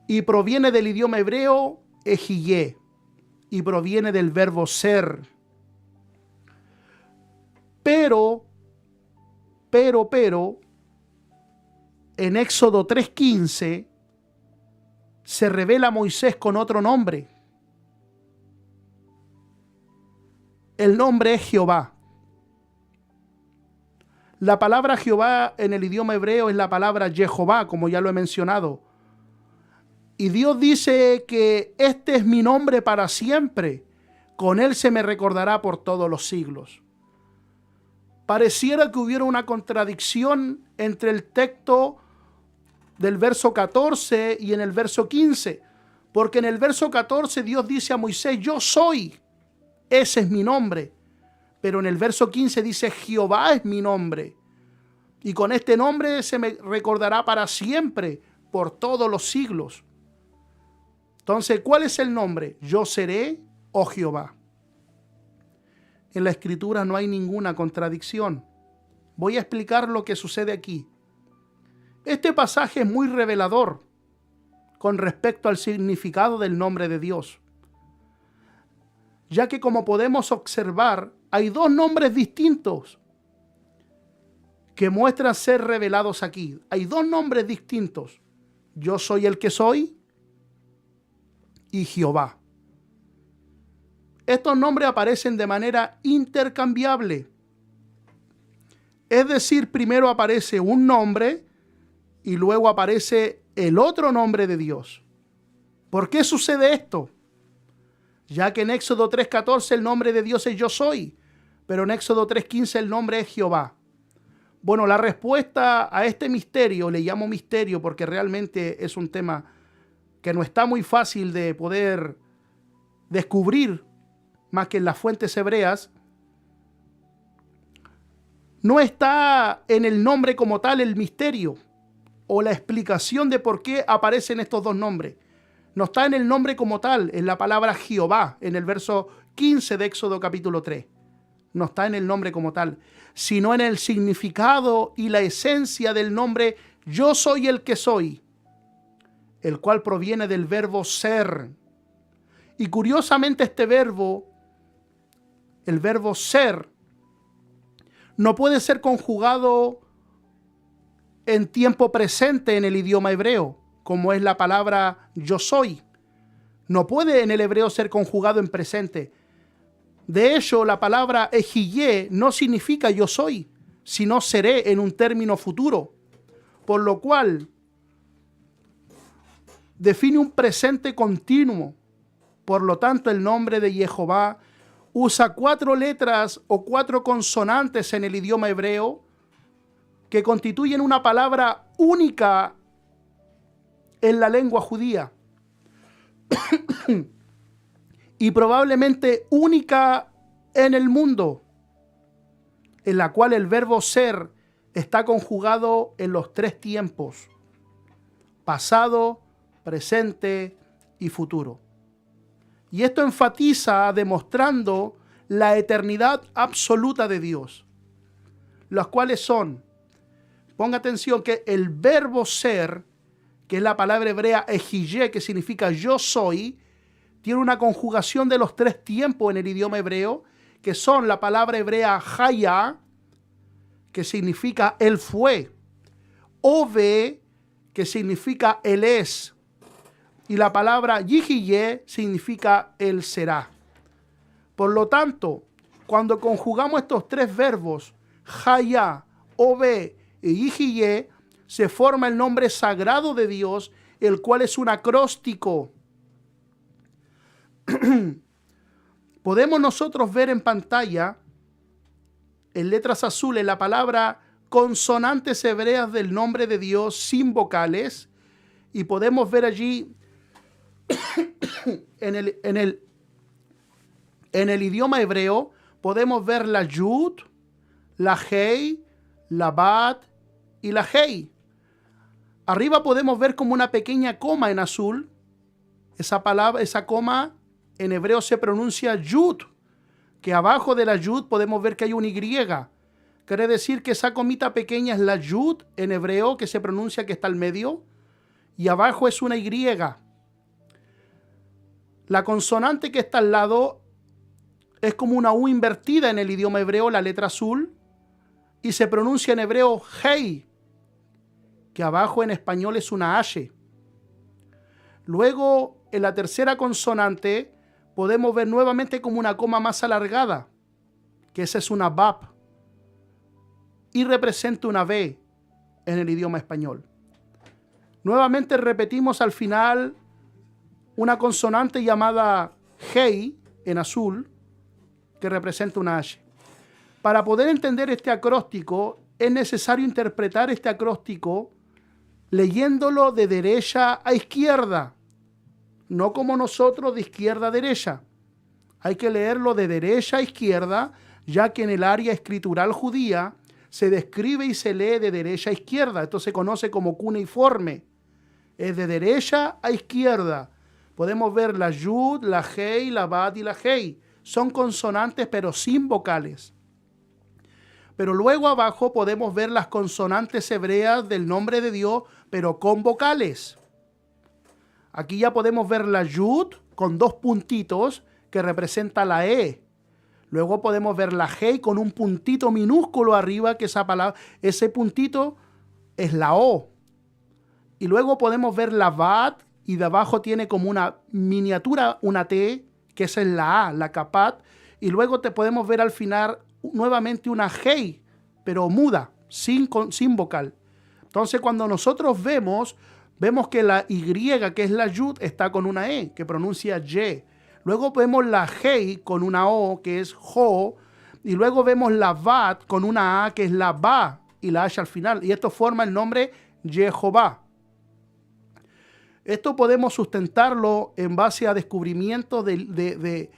Y proviene del idioma hebreo Ejiyé. Y proviene del verbo ser. Pero, en Éxodo 3:15 se revela a Moisés con otro nombre. El nombre es Jehová. La palabra Jehová en el idioma hebreo es la palabra Jehová, como ya lo he mencionado. Y Dios dice que este es mi nombre para siempre. Con él se me recordará por todos los siglos. Pareciera que hubiera una contradicción entre el texto del verso 14 y en el verso 15. Porque en el verso 14 Dios dice a Moisés, yo soy. Ese es mi nombre. Pero en el verso 15 dice, Jehová es mi nombre. Y con este nombre se me recordará para siempre, por todos los siglos. Entonces, ¿cuál es el nombre? Yo seré o Jehová. En la Escritura no hay ninguna contradicción. Voy a explicar lo que sucede aquí. Este pasaje es muy revelador con respecto al significado del nombre de Dios, ya que como podemos observar, hay 2 nombres distintos que muestran ser revelados aquí. Hay 2 nombres distintos. Yo soy el que soy y Jehová. Estos nombres aparecen de manera intercambiable. Es decir, primero aparece un nombre y luego aparece el otro nombre de Dios. ¿Por qué sucede esto? Ya que en Éxodo 3:14 el nombre de Dios es yo soy, pero en Éxodo 3:15 el nombre es Jehová. Bueno, la respuesta a este misterio, le llamo misterio porque realmente es un tema que no está muy fácil de poder descubrir más que en las fuentes hebreas, no está en el nombre como tal el misterio o la explicación de por qué aparecen estos dos nombres. No está en el nombre como tal, en la palabra Jehová, en el verso 15 de Éxodo capítulo 3. No está en el nombre como tal, sino en el significado y la esencia del nombre yo soy el que soy, el cual proviene del verbo ser. Y curiosamente este verbo, el verbo ser, no puede ser conjugado en tiempo presente en el idioma hebreo, como es la palabra yo soy. No puede en el hebreo ser conjugado en presente. De hecho, la palabra ejillé no significa yo soy, sino seré en un término futuro, por lo cual define un presente continuo. Por lo tanto, el nombre de Jehová usa 4 letras o 4 consonantes en el idioma hebreo que constituyen una palabra única en la lengua judía y probablemente única en el mundo, en la cual el verbo ser está conjugado en los 3 tiempos: pasado, presente y futuro. Y esto enfatiza demostrando la eternidad absoluta de Dios, los cuales son, ponga atención, que el verbo ser, que es la palabra hebrea ejillé, que significa yo soy, tiene una conjugación de los 3 tiempos en el idioma hebreo, que son la palabra hebrea haya, que significa él fue, ove, que significa él es, y la palabra yihiyé significa él será. Por lo tanto, cuando conjugamos estos 3 verbos, haya, ove y yihiyé, se forma el nombre sagrado de Dios, el cual es un acróstico. Podemos nosotros ver en pantalla, en letras azules, la palabra consonantes hebreas del nombre de Dios sin vocales, y podemos ver allí en el idioma hebreo, podemos ver la yud, la hei, la bat y la hei. Arriba podemos ver como una pequeña coma en azul. Esa palabra, esa coma en hebreo se pronuncia yud, que abajo de la yud podemos ver que hay una y. Quiere decir que esa comita pequeña es la yud en hebreo, que se pronuncia que está al medio, y abajo es una y. La consonante que está al lado es como una U invertida en el idioma hebreo, la letra azul, y se pronuncia en hebreo hei, que abajo en español es una H. Luego, en la tercera consonante, podemos ver nuevamente como una coma más alargada, que esa es una bab, y representa una B en el idioma español. Nuevamente repetimos al final una consonante llamada hei en azul, que representa una H. Para poder entender este acróstico, es necesario interpretar este acróstico leyéndolo de derecha a izquierda, no como nosotros de izquierda a derecha. Hay que leerlo de derecha a izquierda, ya que en el área escritural judía se describe y se lee de derecha a izquierda. Esto se conoce como cuneiforme. Es de derecha a izquierda. Podemos ver la yud, la hei, la bat y la hei. Son consonantes pero sin vocales. Pero luego abajo podemos ver las consonantes hebreas del nombre de Dios, pero con vocales. Aquí ya podemos ver la yud con 2 puntitos que representa la E. Luego podemos ver la hei con un puntito minúsculo arriba, que esa palabra, ese puntito es la O. Y luego podemos ver la bat, y de abajo tiene como una miniatura, una T, que esa es la A, la kapat. Y luego te podemos ver al final nuevamente una hei, pero muda, sin vocal. Entonces cuando nosotros vemos que la Y, que es la yud, está con una E, que pronuncia ye. Luego vemos la hei con una O, que es jo, Y luego vemos la Vat con una A que es la Ba y la H al final. Y esto forma el nombre Jehová. Esto podemos sustentarlo en base a descubrimientos de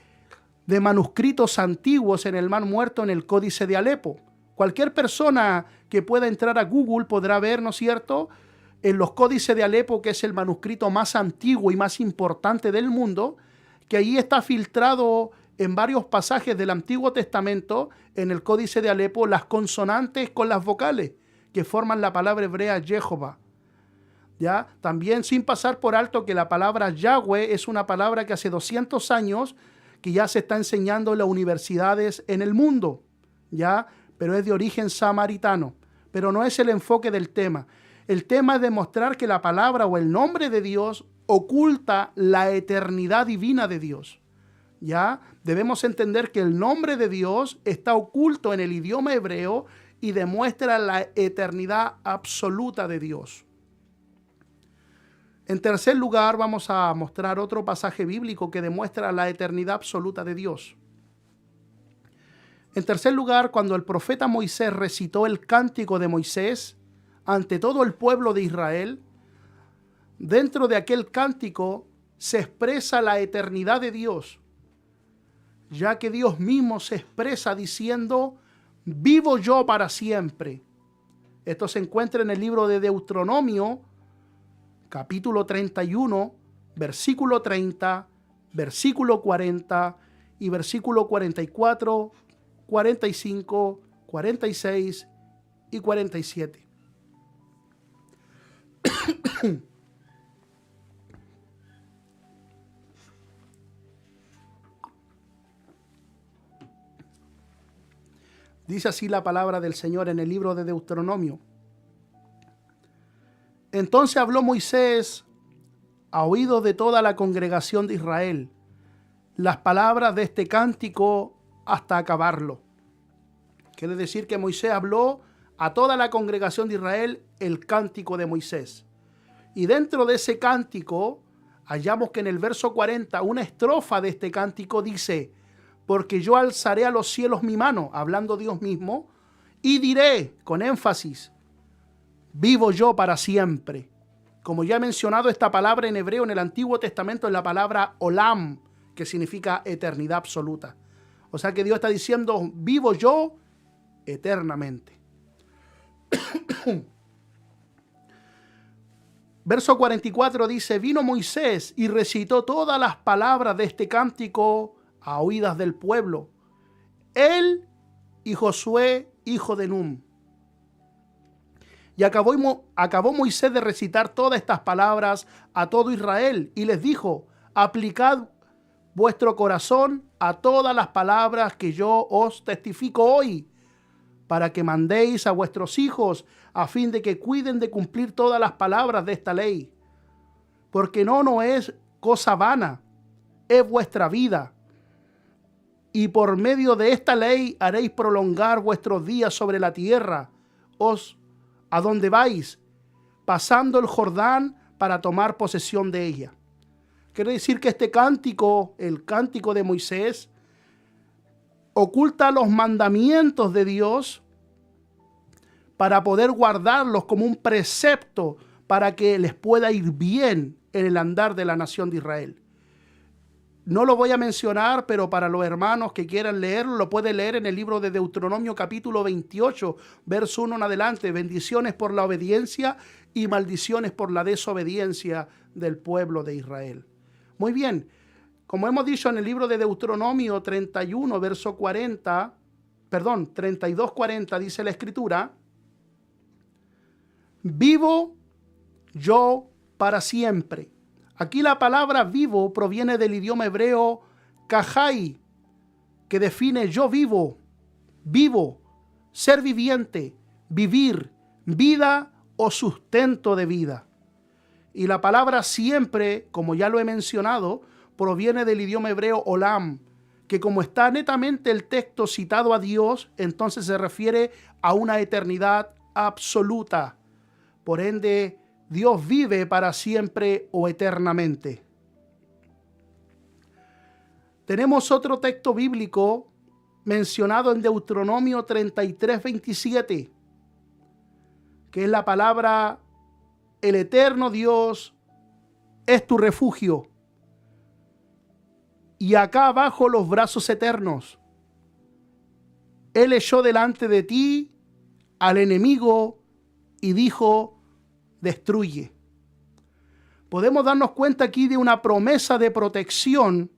manuscritos antiguos en el Mar Muerto, en el Códice de Alepo. Cualquier persona que pueda entrar a Google podrá ver, ¿no es cierto?, en los Códices de Alepo, que es el manuscrito más antiguo y más importante del mundo, que ahí está filtrado en varios pasajes del Antiguo Testamento, en el Códice de Alepo, las consonantes con las vocales que forman la palabra hebrea Jehová. ¿Ya? También sin pasar por alto que la palabra Yahweh es una palabra que hace 200 años que ya se está enseñando en las universidades en el mundo, ¿ya? Pero es de origen samaritano. Pero no es el enfoque del tema. El tema es demostrar que la palabra o el nombre de Dios oculta la eternidad divina de Dios, ¿ya? Debemos entender que el nombre de Dios está oculto en el idioma hebreo y demuestra la eternidad absoluta de Dios. En tercer lugar, vamos a mostrar otro pasaje bíblico que demuestra la eternidad absoluta de Dios. En tercer lugar, cuando el profeta Moisés recitó el cántico de Moisés ante todo el pueblo de Israel, dentro de aquel cántico se expresa la eternidad de Dios, ya que Dios mismo se expresa diciendo, vivo yo para siempre. Esto se encuentra en el libro de Deuteronomio, capítulo 31, versículo 30, versículo 40 y versículo 44, 45, 46 y 47. Dice así la palabra del Señor en el libro de Deuteronomio. Entonces habló Moisés a oídos de toda la congregación de Israel las palabras de este cántico hasta acabarlo. Quiere decir que Moisés habló a toda la congregación de Israel el cántico de Moisés. Y dentro de ese cántico hallamos que en el verso 40 una estrofa de este cántico dice, porque yo alzaré a los cielos mi mano, hablando Dios mismo, y diré con énfasis, vivo yo para siempre. Como ya he mencionado, esta palabra en hebreo en el Antiguo Testamento es la palabra olam, que significa eternidad absoluta. O sea que Dios está diciendo, vivo yo eternamente. Verso 44 dice, vino Moisés y recitó todas las palabras de este cántico a oídas del pueblo, él y Josué, hijo de Nun. Y acabó Moisés de recitar todas estas palabras a todo Israel y les dijo, aplicad vuestro corazón a todas las palabras que yo os testifico hoy, para que mandéis a vuestros hijos a fin de que cuiden de cumplir todas las palabras de esta ley. Porque no es cosa vana, es vuestra vida. Y por medio de esta ley haréis prolongar vuestros días sobre la tierra, a donde vais, pasando el Jordán para tomar posesión de ella. Quiere decir que este cántico, el cántico de Moisés, oculta los mandamientos de Dios para poder guardarlos como un precepto para que les pueda ir bien en el andar de la nación de Israel. No lo voy a mencionar, pero para los hermanos que quieran leerlo, lo pueden leer en el libro de Deuteronomio capítulo 28, verso 1 en adelante. Bendiciones por la obediencia y maldiciones por la desobediencia del pueblo de Israel. Muy bien, como hemos dicho en el libro de Deuteronomio 31, verso 32, 40, dice la Escritura, vivo yo para siempre. Aquí la palabra vivo proviene del idioma hebreo kajai, que define yo vivo, ser viviente, vivir, vida o sustento de vida. Y la palabra siempre, como ya lo he mencionado, proviene del idioma hebreo olam, que como está netamente el texto citado a Dios, entonces se refiere a una eternidad absoluta. Por ende, Dios vive para siempre o eternamente. Tenemos otro texto bíblico mencionado en Deuteronomio 33:27, que es la palabra: el eterno Dios es tu refugio, y acá abajo los brazos eternos. Él echó delante de ti al enemigo y dijo: destruye. Podemos darnos cuenta aquí de una promesa de protección,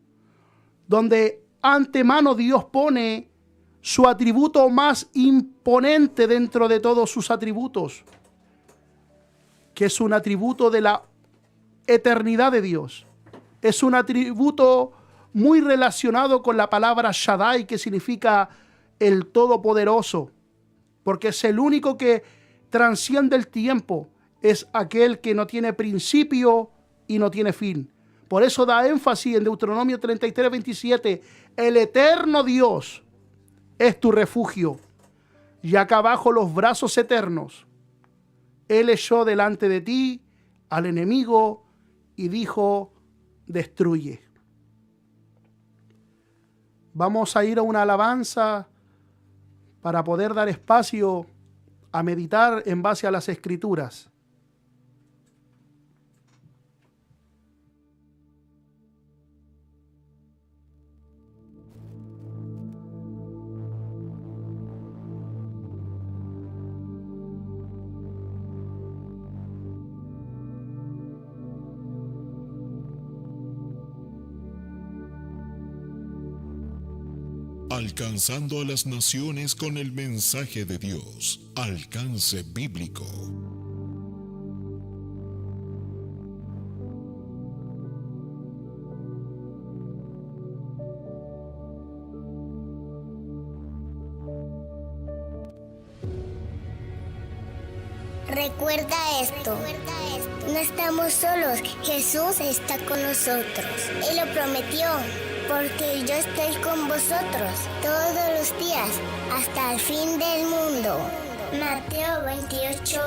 donde antemano Dios pone su atributo más imponente dentro de todos sus atributos, que es un atributo de la eternidad de Dios. Es un atributo muy relacionado con la palabra Shaddai, que significa el Todopoderoso, porque es el único que transciende el tiempo, es aquel que no tiene principio y no tiene fin. Por eso da énfasis en Deuteronomio 33:27, el eterno Dios es tu refugio, y acá abajo los brazos eternos. Él echó delante de ti al enemigo y dijo: destruye. Vamos a ir a una alabanza para poder dar espacio a meditar en base a las Escrituras. Alcanzando a las naciones con el mensaje de Dios. Alcance bíblico. Recuerda esto, no estamos solos, Jesús está con nosotros. Él lo prometió, porque yo estoy con vosotros todos los días, hasta el fin del mundo. Mateo 28:20.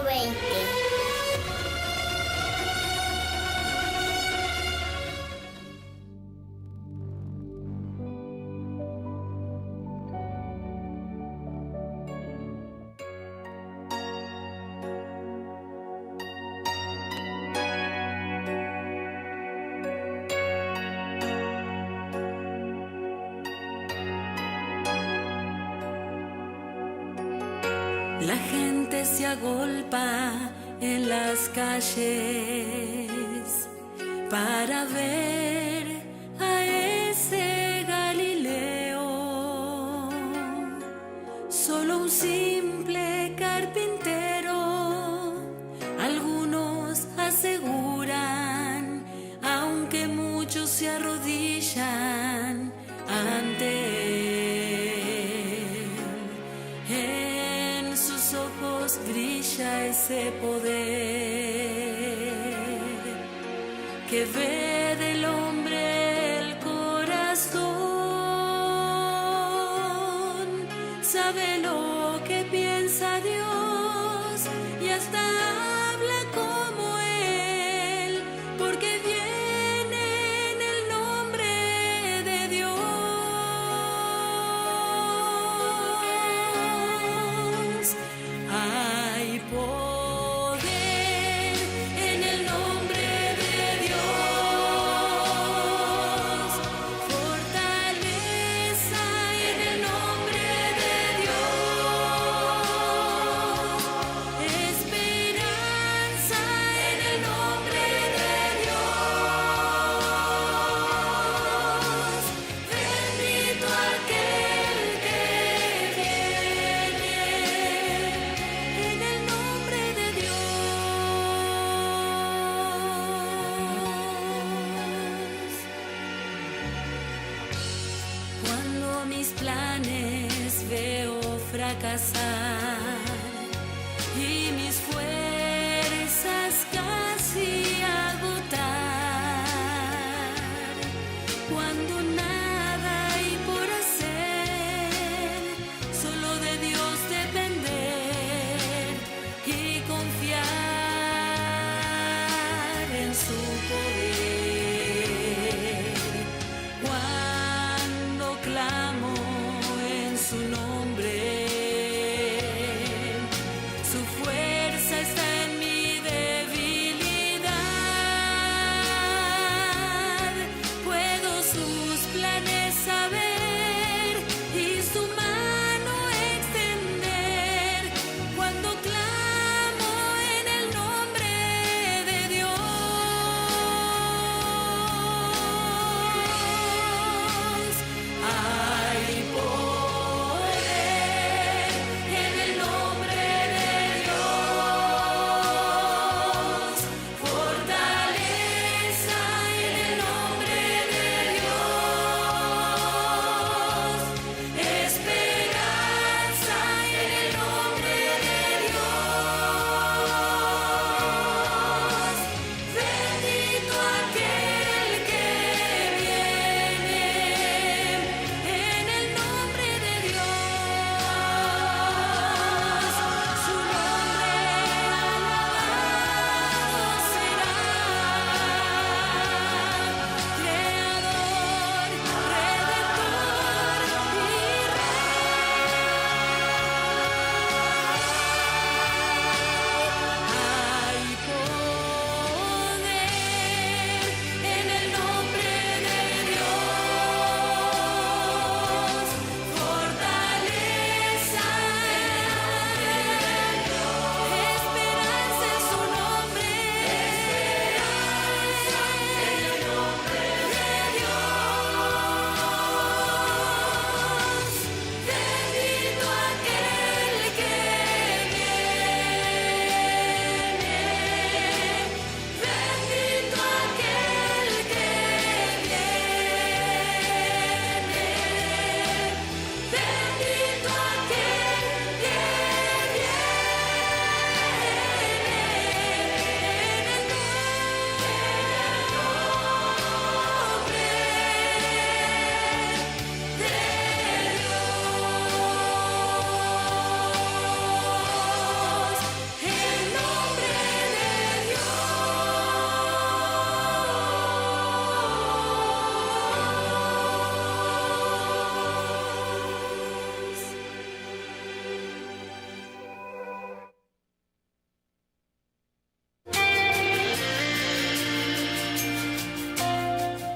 La gente se agolpa en las calles para ver a ese Galileo, solo un simple carpintero. Algunos aseguran, aunque muchos se arrodillan ante brilla ese poder que ve del hombre el corazón, sabe lo que piensa Dios y hasta habla como Él, porque viene en el nombre de Dios. Hay poder en el nombre de Dios, fortaleza en el nombre de Dios, esperanza en el nombre de Dios. Bendito aquel que viene en el nombre de Dios. Cuando mis planes veo fracasar y mis fuerzas casi agotar, cuando nada hay por hacer, solo de Dios depender y confiar en su poder. Cuando clamo en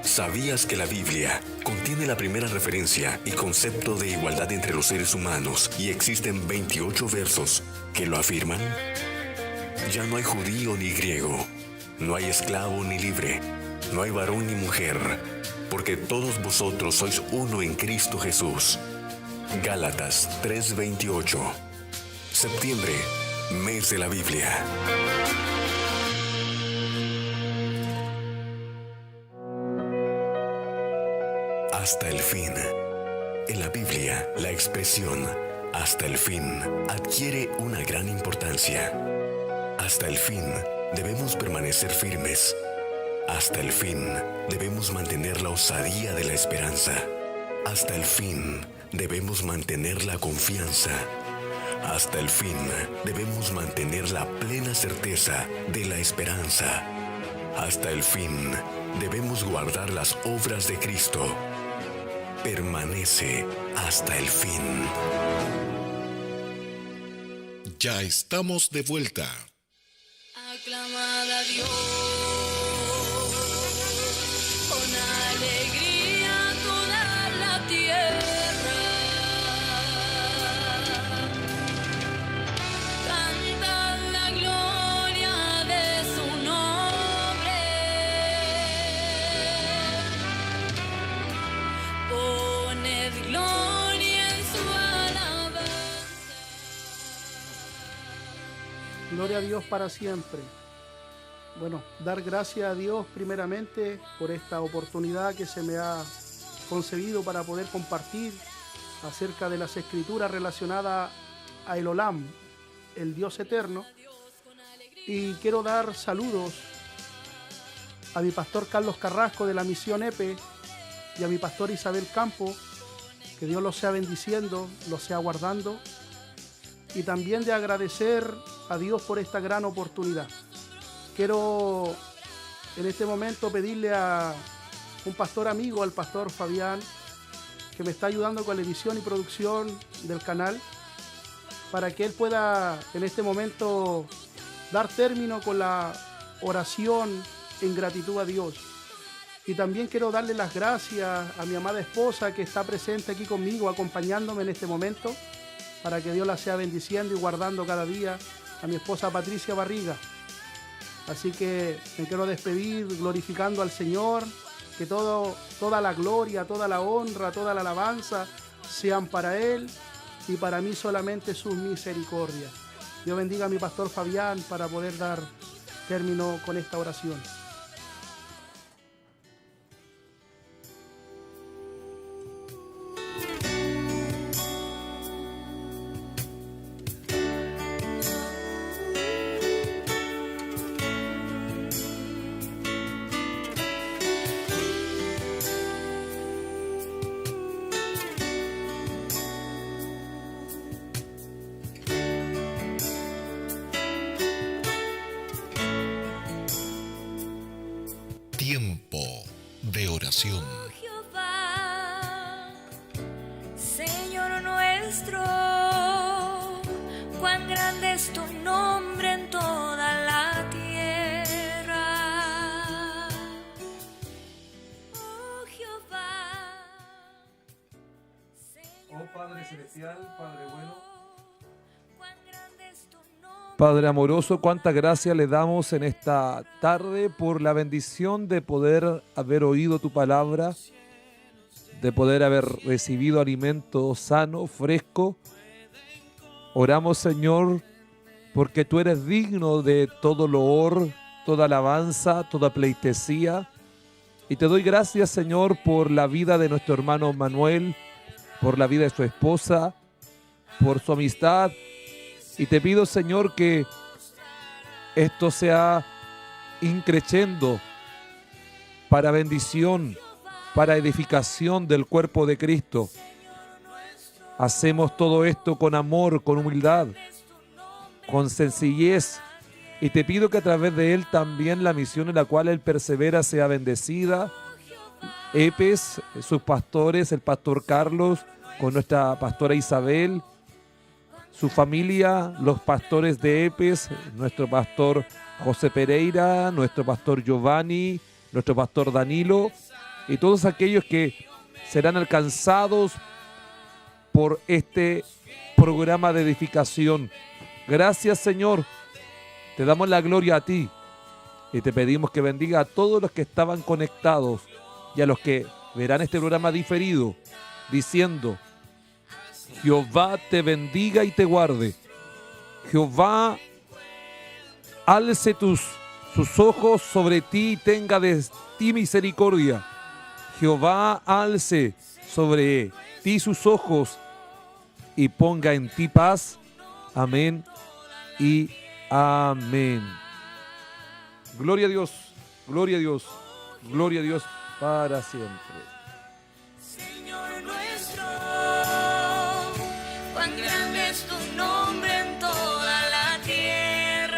¿Sabías que la Biblia contiene la primera referencia y concepto de igualdad entre los seres humanos y existen 28 versos que lo afirman? Ya no hay judío ni griego, no hay esclavo ni libre, no hay varón ni mujer, porque todos vosotros sois uno en Cristo Jesús. Gálatas 3:28. Septiembre, mes de la Biblia. Hasta el fin. En la Biblia, la expresión hasta el fin adquiere una gran importancia. Hasta el fin debemos permanecer firmes. Hasta el fin debemos mantener la osadía de la esperanza. Hasta el fin debemos mantener la confianza. Hasta el fin debemos mantener la plena certeza de la esperanza. Hasta el fin debemos guardar las obras de Cristo. Permanece hasta el fin. Ya estamos de vuelta. Aclamad a Dios con alegría toda la tierra. Cantad la gloria de su nombre. Poned gloria en su alabanza. Gloria a Dios para siempre. Bueno, dar gracias a Dios primeramente por esta oportunidad que se me ha concedido para poder compartir acerca de las escrituras relacionadas a el Olam, el Dios eterno. Y quiero dar saludos a mi pastor Carlos Carrasco de la misión EPE y a mi pastor Isabel Campo, que Dios los sea bendiciendo, los sea guardando, y también de agradecer a Dios por esta gran oportunidad. Quiero en este momento pedirle a un pastor amigo, al pastor Fabián, que me está ayudando con la edición y producción del canal, para que él pueda en este momento dar término con la oración en gratitud a Dios. Y también quiero darle las gracias a mi amada esposa que está presente aquí conmigo, acompañándome en este momento, para que Dios la sea bendiciendo y guardando cada día, a mi esposa Patricia Barriga. Así que me quiero despedir glorificando al Señor, que toda la gloria, toda la honra, toda la alabanza sean para Él y para mí solamente sus misericordias. Dios bendiga a mi pastor Fabián para poder dar término con esta oración. Tiempo de oración. Jehová, Señor nuestro, cuán grande es tu nombre en toda la tierra. Oh Jehová, Señor Oh Padre Celestial, Padre bueno, cuán grande es tu nombre. Padre amoroso, cuánta gracia le damos en esta tarde por la bendición de poder haber oído tu palabra, de poder haber recibido alimento sano, fresco. Oramos, Señor, porque tú eres digno de todo loor, toda alabanza, toda pleitesía. Y te doy gracias, Señor, por la vida de nuestro hermano Manuel, por la vida de su esposa, por su amistad. Y te pido, Señor, que esto sea increciendo para bendición, para edificación del cuerpo de Cristo. Hacemos todo esto con amor, con humildad, con sencillez. Y te pido que a través de él también la misión en la cual él persevera sea bendecida. EPES, sus pastores, el pastor Carlos, con nuestra pastora Isabel, su familia, los pastores de EPES, nuestro pastor José Pereira, nuestro pastor Giovanni, nuestro pastor Danilo, y todos aquellos que serán alcanzados por este programa de edificación. Gracias, Señor. Te damos la gloria a ti y te pedimos que bendiga a todos los que estaban conectados y a los que verán este programa diferido, diciendo: Jehová te bendiga y te guarde. Jehová alce sus ojos sobre ti y tenga de ti misericordia. Jehová alce sobre ti sus ojos y ponga en ti paz. Amén y amén. Gloria a Dios, gloria a Dios, gloria a Dios para siempre. Señor nuestro, cuán grande es tu nombre en toda la tierra.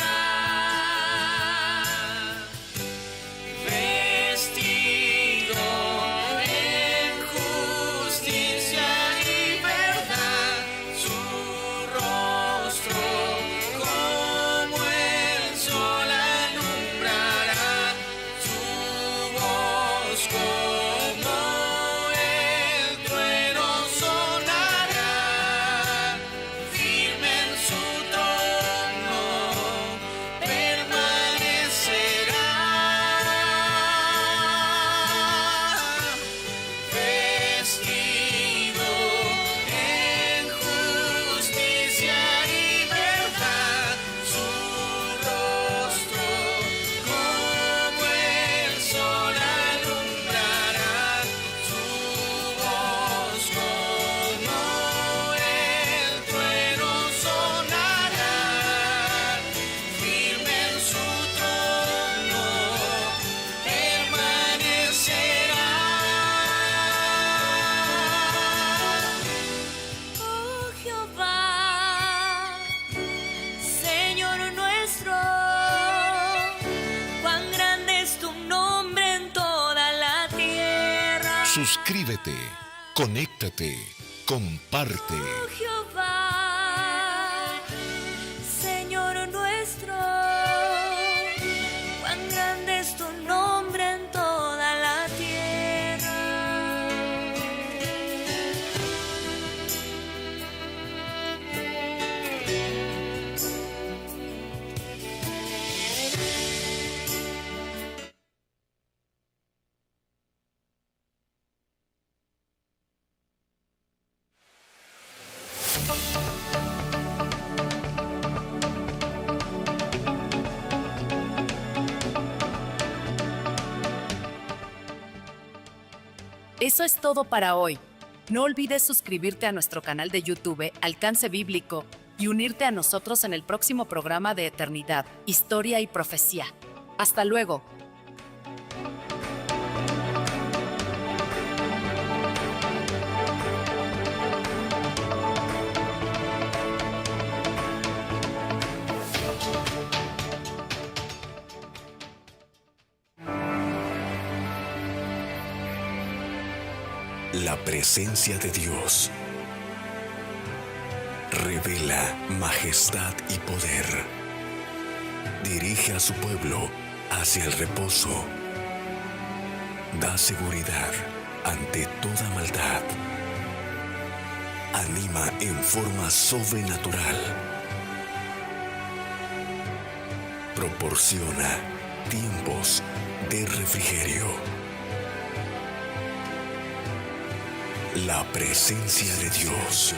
Vestido en justicia y verdad, su rostro como el sol alumbrará, su voz como el trueno sonará, firme en su trono permanecerá. Vestido en justicia y verdad, su rostro como el sol alumbrará, su voz como el trueno sonará, firme en su trono permanecerá. Oh Jehová, Señor nuestro, cuán grande es tu nombre en toda la tierra. Suscríbete, conéctate, comparte. Oh Jehová, Señor nuestro, cuán grande es tu nombre en toda la tierra. Eso es todo para hoy. No olvides suscribirte a nuestro canal de YouTube Alcance Bíblico y unirte a nosotros en el próximo programa de Eternidad, Historia y Profecía. Hasta luego. La presencia de Dios revela majestad y poder. Dirige a su pueblo hacia el reposo. Da seguridad ante toda maldad. Anima en forma sobrenatural. Proporciona tiempos de refrigerio. La presencia de Dios.